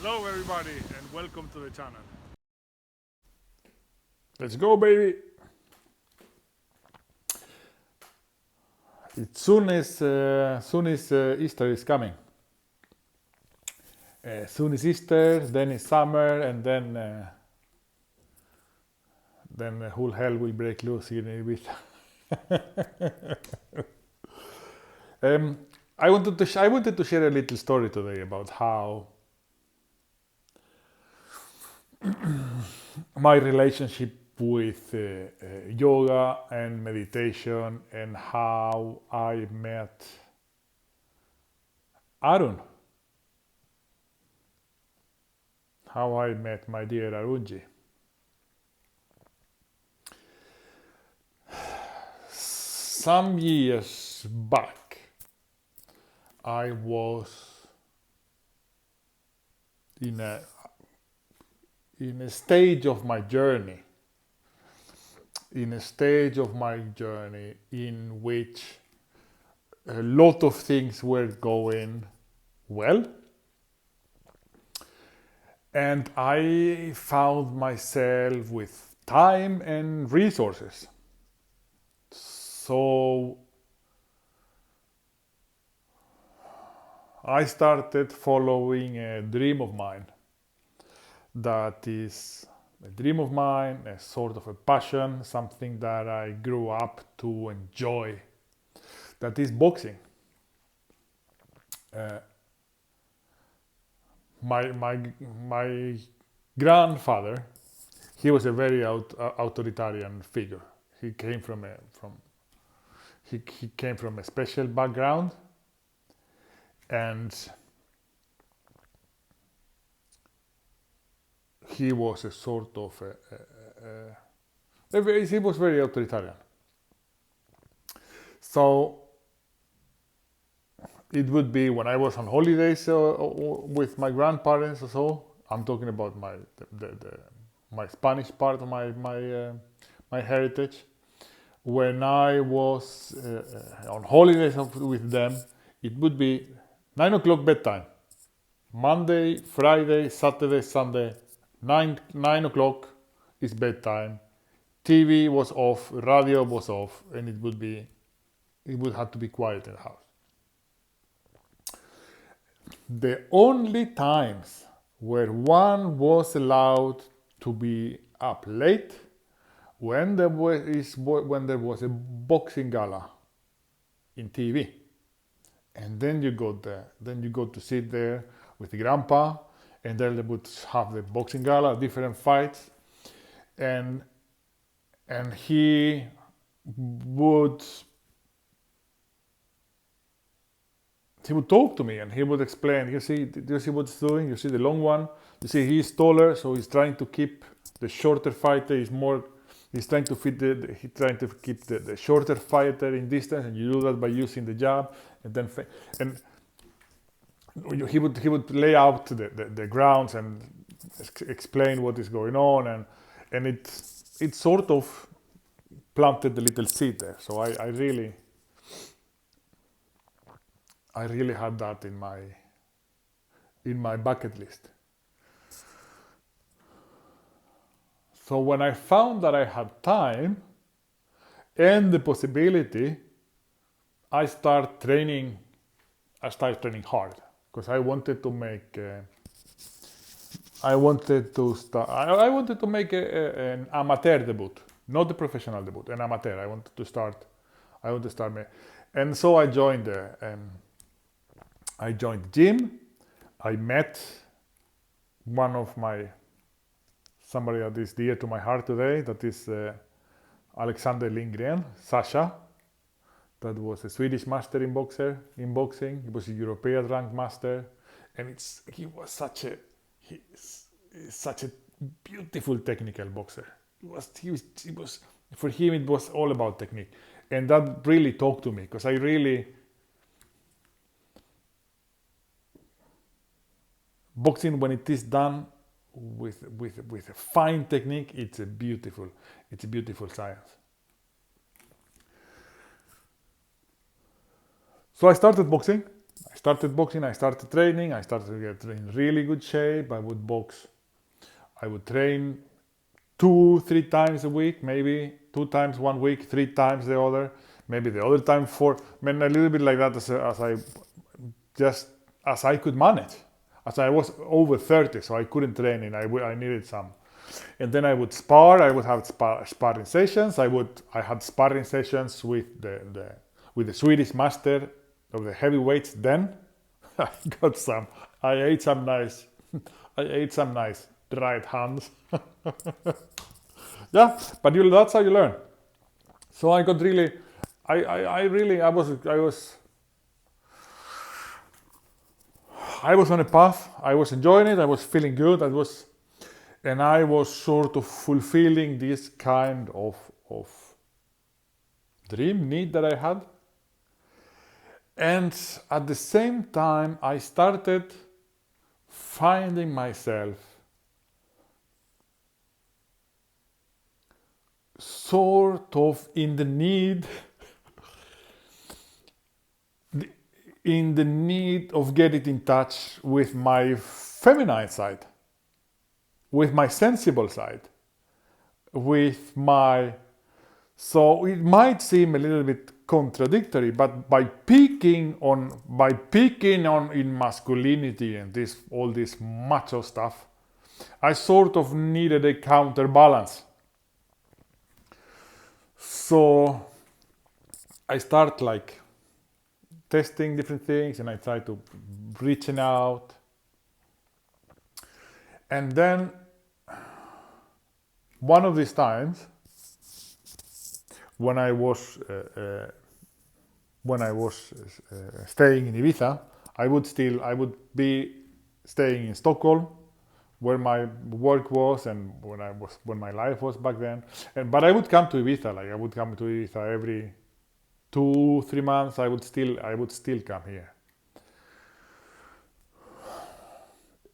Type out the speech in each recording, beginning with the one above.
Hello everybody and welcome to the channel. Let's go, baby. Soon is Easter is coming. Soon is Easter, then is summer, and then the whole hell will break loose here in Ibiza. I wanted to share a little story today about how my relationship with yoga and meditation and how I met Arun, how I met my dear Arunji. Some years back, I was in a stage of my journey, in which a lot of things were going well, and I found myself with time and resources. So I started following a dream of mine that is a dream of mine, a sort of a passion, something that I grew up to enjoy. That is boxing. My grandfather, he was a very authoritarian figure. He came from a special background, and he was a sort of he was very authoritarian. So it would be when I was on holidays with my grandparents or so. I'm talking about my Spanish part of my heritage. When I was on holidays with them, it would be 9 o'clock bedtime. Monday, Friday, Saturday, Sunday, 9 o'clock is bedtime. TV was off, radio was off, and it would have to be quiet in the house. The only times where one was allowed to be up late when there was a boxing gala in TV, and then you got to sit there with the grandpa, and then they would have the boxing gala, different fights, and he would talk to me, and he would explain, do you see what he's doing? You see the long one? You see he's taller, so he's trying to keep the shorter fighter he's trying to keep the shorter fighter in distance, and you do that by using the jab, and he would lay out the grounds and explain what is going on, and it sort of planted the little seed there. So I really had that in my bucket list. So when I found that I had time and the possibility, I started training hard, because I wanted to make an amateur debut, not the professional debut, an amateur. I wanted to start, and so I joined the gym. I met somebody that is dear to my heart today, that is Alexander Lindgren, Sasha. That was a Swedish master in boxing. He was a European ranked master, and he was such a beautiful technical boxer. He was for him it was all about technique, and that really talked to me, because boxing, when it is done with a fine technique, it's a beautiful science. So I started boxing, I started boxing, I started training, I started to get in really good shape. I would box, I would train 2-3 times a week, maybe 2 times one week, 3 times the other, maybe the other time 4. I mean, a little bit like that as I could manage. As I was over 30, so I couldn't train and I needed some. And then I would spar. I would have sparring sessions. I had sparring sessions with the Swedish master of the heavyweights. Then I got some. I ate some nice. I ate some nice right hands. Yeah, but that's how you learn. So I got really. I was on a path. I was enjoying it. I was feeling good. And I was sort of fulfilling this kind of dream need that I had. And at the same time, I started finding myself sort of in the need of getting in touch with my feminine side, with my sensible side, so it might seem a little bit contradictory, but by peaking on in masculinity and all this macho stuff, I sort of needed a counterbalance. So I start like testing different things, and I try to reaching out. And then one of these times, when I was staying in Ibiza, I would be staying in Stockholm, where my work was and when my life was back then. But I would come to Ibiza. Like I would come to Ibiza every 2-3 months. I would still come here.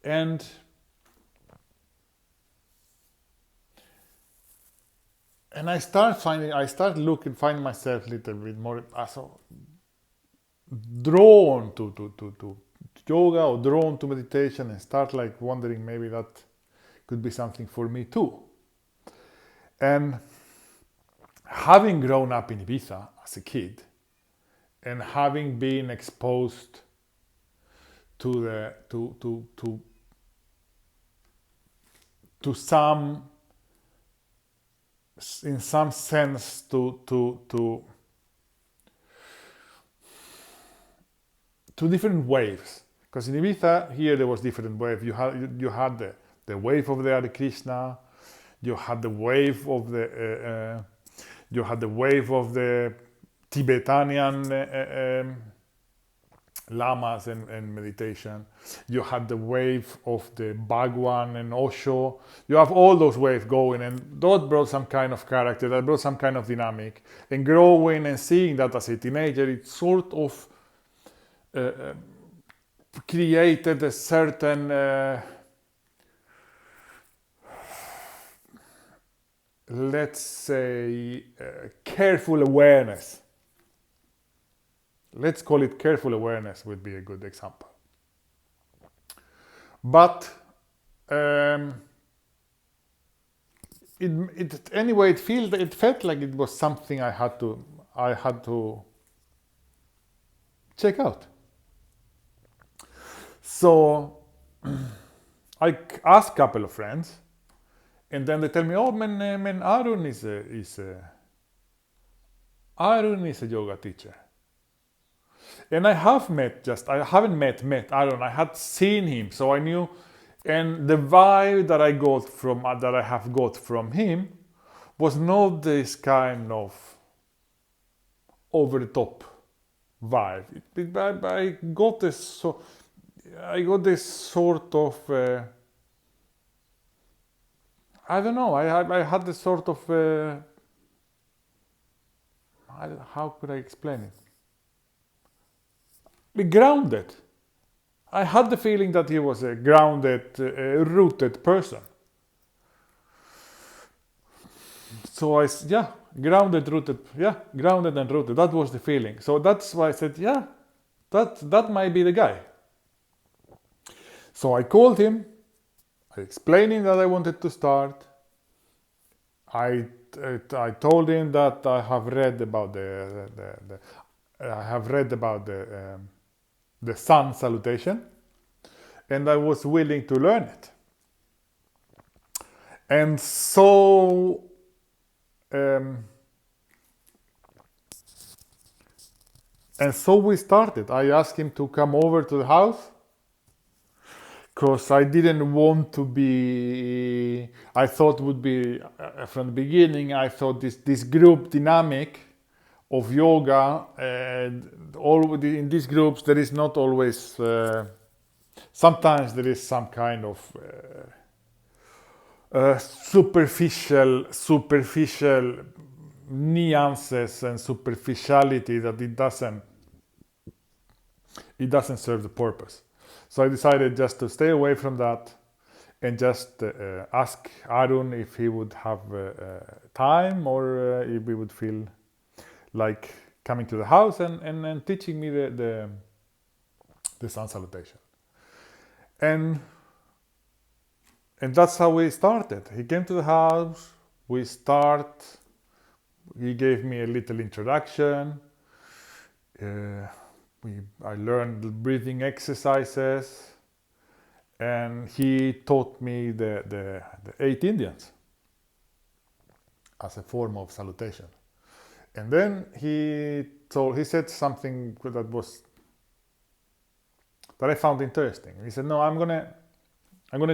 And I finding myself a little bit more drawn to yoga or drawn to meditation, and start like wondering maybe that could be something for me too. And having grown up in Ibiza as a kid, and having been exposed to some, in some sense, to different waves. Because in Ibiza, here there was different waves. You had the wave of the Hare Krishna, you had the wave of the Tibetan lamas and meditation. You had the wave of the Bhagwan and Osho. You have all those waves going, and that brought some kind of character, that brought some kind of dynamic. And growing and seeing that as a teenager, it sort of created a certain, let's say, careful awareness. Let's call it careful awareness would be a good example. But anyway, it felt like it was something I had to check out. So I asked a couple of friends, and then they tell me, "Oh, man, Arun is a yoga teacher." And I haven't met Arun. I had seen him, so I knew, and the vibe that I have got from him was not this kind of over the top vibe. I got this sort of. I don't know. I had this sort of. How could I explain it? Grounded. I had the feeling that he was a grounded, rooted person. So grounded and rooted. That was the feeling. So that's why I said, yeah, that might be the guy. So I called him, I explained him that I wanted to start. I told him that I have read about the sun salutation, and I was willing to learn it. And so we started. I asked him to come over to the house because I didn't want to be. I thought would be from the beginning. I thought this group dynamic of yoga, and in these groups there is not always. Sometimes there is some kind of superficial nuances and superficiality that it doesn't serve the purpose. So I decided just to stay away from that and just ask Arun if he would have time or if he would feel like coming to the house and teaching me the sun salutation. And that's how we started. He came to the house, he gave me a little introduction. I learned the breathing exercises, and he taught me the 8 Indians as a form of salutation. And then he said something that I found interesting. He said, "No, I'm gonna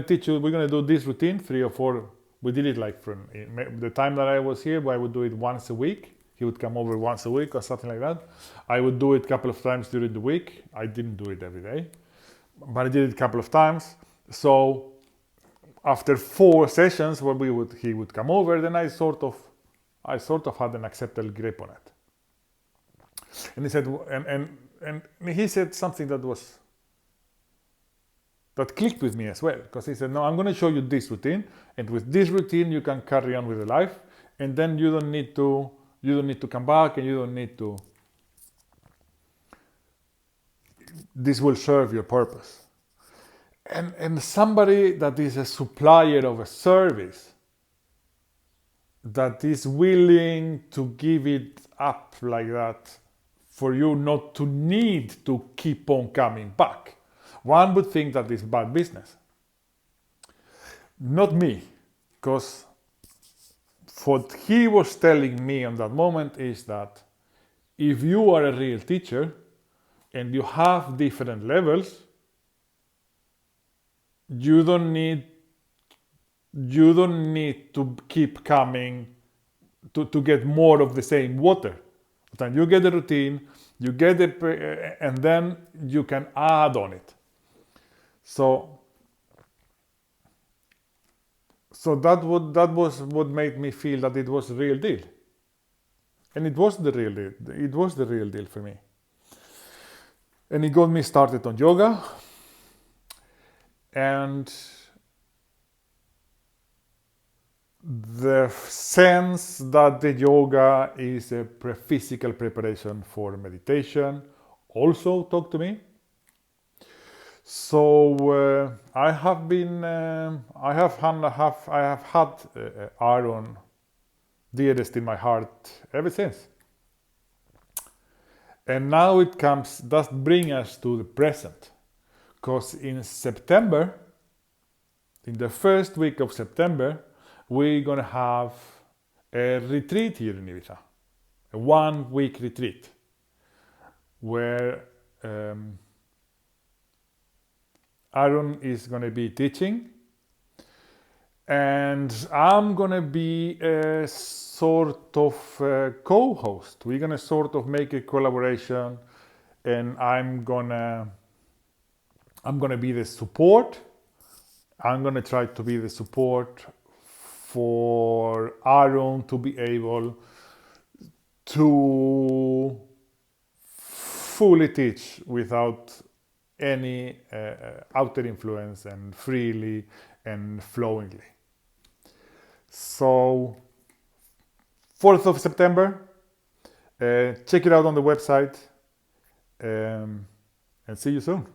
teach you. We're gonna do this routine 3 or 4. We did it like from the time that I was here. I would do it once a week. He would come over once a week or something like that. I would do it a couple of times during the week. I didn't do it every day, but I did it a couple of times. So after 4 sessions where he would come over, then I sort of had an acceptable grip on it. And he said, and he said something that clicked with me as well, because he said, "No, I'm going to show you this routine, and with this routine you can carry on with the life, and then you don't need to come back, and you don't need to. This will serve your purpose." And somebody that is a supplier of a service, that is willing to give it up like that for you not to need to keep on coming back. One would think that is bad business. Not me, because what he was telling me on that moment is that if you are a real teacher and you have different levels, you don't need to keep coming to get more of the same water. Then you get the routine, you get and then you can add on it. So that was what made me feel that it was the real deal. And it was the real deal. It was the real deal for me. And it got me started on yoga. And the sense that the yoga is a physical preparation for meditation also talked to me. So I have had Arun dearest in my heart ever since. And now that brings us to the present. Because in September, in the first week of September, we're going to have a retreat here in Ibiza. A 1-week retreat. Where Arun is going to be teaching. And I'm going to be a sort of co-host. We're going to sort of make a collaboration. And I'm going to be the support. I'm going to try to be the support for Arun to be able to fully teach without any outer influence and freely and flowingly. So 4th of September, check it out on the website. and see you soon.